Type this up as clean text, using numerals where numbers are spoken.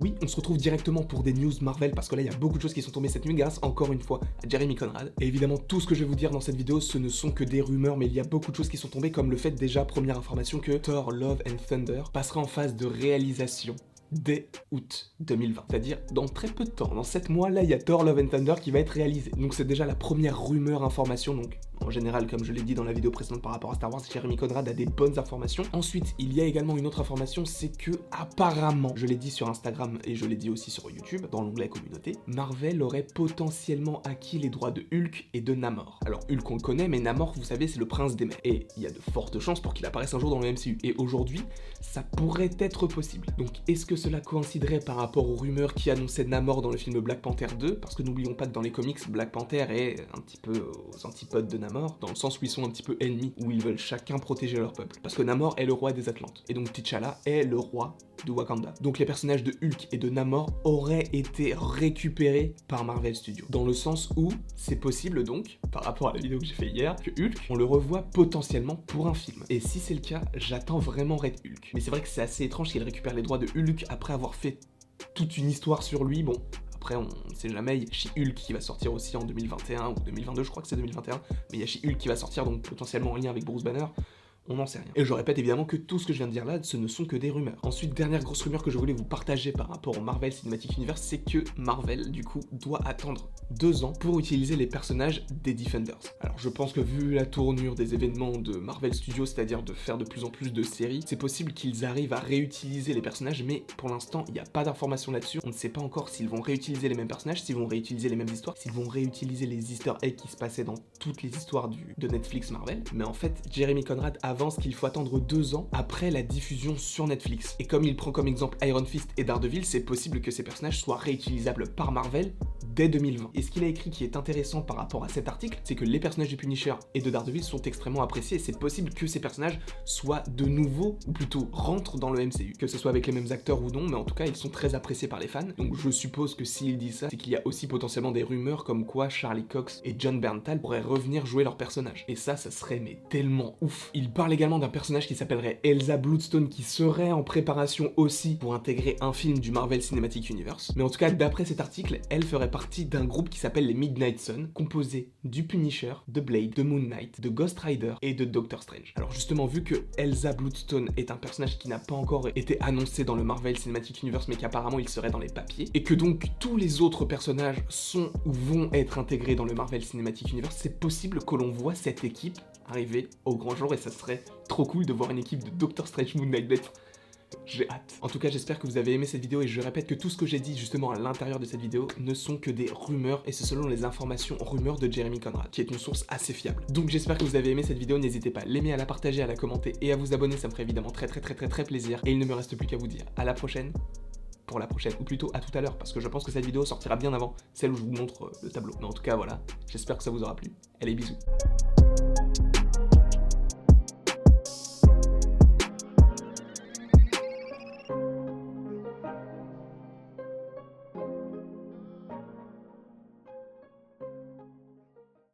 Oui, on se retrouve directement pour des news Marvel parce que là il y a beaucoup de choses qui sont tombées cette nuit grâce encore une fois à Jeremy Conrad. Et évidemment tout ce que je vais vous dire dans cette vidéo ce ne sont que des rumeurs mais il y a beaucoup de choses qui sont tombées comme le fait déjà, première information, que Thor Love and Thunder passera en phase de réalisation dès août 2020, c'est-à-dire dans très peu de temps, dans 7 mois, là il y a Thor Love and Thunder qui va être réalisé. Donc c'est déjà la première rumeur information, donc en général comme je l'ai dit dans la vidéo précédente par rapport à Star Wars, Jeremy Conrad a des bonnes informations. Ensuite il y a également une autre information, c'est que apparemment, je l'ai dit sur Instagram et je l'ai dit aussi sur YouTube, dans l'onglet communauté, Marvel aurait potentiellement acquis les droits de Hulk et de Namor. Alors Hulk on le connaît, mais Namor vous savez c'est le prince des mers, et il y a de fortes chances pour qu'il apparaisse un jour dans le MCU, et aujourd'hui ça pourrait être possible. Donc est-ce que cela coïnciderait par rapport aux rumeurs qui annonçaient Namor dans le film Black Panther 2, parce que n'oublions pas que dans les comics, Black Panther est un petit peu aux antipodes de Namor, dans le sens où ils sont un petit peu ennemis, où ils veulent chacun protéger leur peuple. Parce que Namor est le roi des Atlantes, et donc T'Challa est le roi de Wakanda. Donc les personnages de Hulk et de Namor auraient été récupérés par Marvel Studios. Dans le sens où c'est possible donc, par rapport à la vidéo que j'ai fait hier, que Hulk, on le revoit potentiellement pour un film. Et si c'est le cas, j'attends vraiment Red Hulk. Mais c'est vrai que c'est assez étrange qu'il récupère les droits de Hulk après avoir fait toute une histoire sur lui. Bon, après on ne sait jamais, il y a She-Hulk qui va sortir aussi en 2021 ou 2022, je crois que c'est 2021, mais il y a She-Hulk qui va sortir donc potentiellement en lien avec Bruce Banner. On n'en sait rien. Et je répète évidemment que tout ce que je viens de dire là, ce ne sont que des rumeurs. Ensuite, dernière grosse rumeur que je voulais vous partager par rapport au Marvel Cinematic Universe, c'est que Marvel, du coup, doit attendre 2 ans pour utiliser les personnages des Defenders. Alors je pense que vu la tournure des événements de Marvel Studios, c'est-à-dire de faire de plus en plus de séries, c'est possible qu'ils arrivent à réutiliser les personnages, mais pour l'instant, il n'y a pas d'informations là-dessus. On ne sait pas encore s'ils vont réutiliser les mêmes personnages, s'ils vont réutiliser les mêmes histoires, s'ils vont réutiliser les easter eggs qui se passaient dans toutes les histoires de Netflix Marvel. Mais en fait, Jeremy Conrad avance qu'il faut attendre 2 ans après la diffusion sur Netflix. Et comme il prend comme exemple Iron Fist et Daredevil, c'est possible que ces personnages soient réutilisables par Marvel dès 2020. Et ce qu'il a écrit qui est intéressant par rapport à cet article, c'est que les personnages du Punisher et de Daredevil sont extrêmement appréciés et c'est possible que ces personnages soient de nouveau, ou plutôt rentrent dans le MCU. Que ce soit avec les mêmes acteurs ou non, mais en tout cas ils sont très appréciés par les fans. Donc je suppose que s'il dit ça, c'est qu'il y a aussi potentiellement des rumeurs comme quoi Charlie Cox et John Bernthal pourraient revenir jouer leurs personnages. Et ça serait mais tellement ouf. Il parle également d'un personnage qui s'appellerait Elsa Bloodstone qui serait en préparation aussi pour intégrer un film du Marvel Cinematic Universe. Mais en tout cas, d'après cet article, elle ferait partie d'un groupe qui s'appelle les Midnight Suns, composé du Punisher, de Blade, de Moon Knight, de Ghost Rider et de Doctor Strange. Alors justement, vu que Elsa Bloodstone est un personnage qui n'a pas encore été annoncé dans le Marvel Cinematic Universe, mais qu'apparemment il serait dans les papiers, et que donc tous les autres personnages sont ou vont être intégrés dans le Marvel Cinematic Universe, c'est possible que l'on voit cette équipe arriver au grand jour et ça serait trop cool de voir une équipe de Doctor Strange, Moon Knight, Blade. J'ai hâte. En tout cas, j'espère que vous avez aimé cette vidéo et je répète que tout ce que j'ai dit justement à l'intérieur de cette vidéo ne sont que des rumeurs et c'est selon les informations rumeurs de Jeremy Conrad, qui est une source assez fiable. Donc j'espère que vous avez aimé cette vidéo, n'hésitez pas à l'aimer, à la partager, à la commenter et à vous abonner, ça me ferait évidemment très plaisir. Et il ne me reste plus qu'à vous dire à la prochaine, pour la prochaine, ou plutôt à tout à l'heure, parce que je pense que cette vidéo sortira bien avant celle où je vous montre le tableau. Mais en tout cas, voilà, j'espère que ça vous aura plu. Allez, bisous.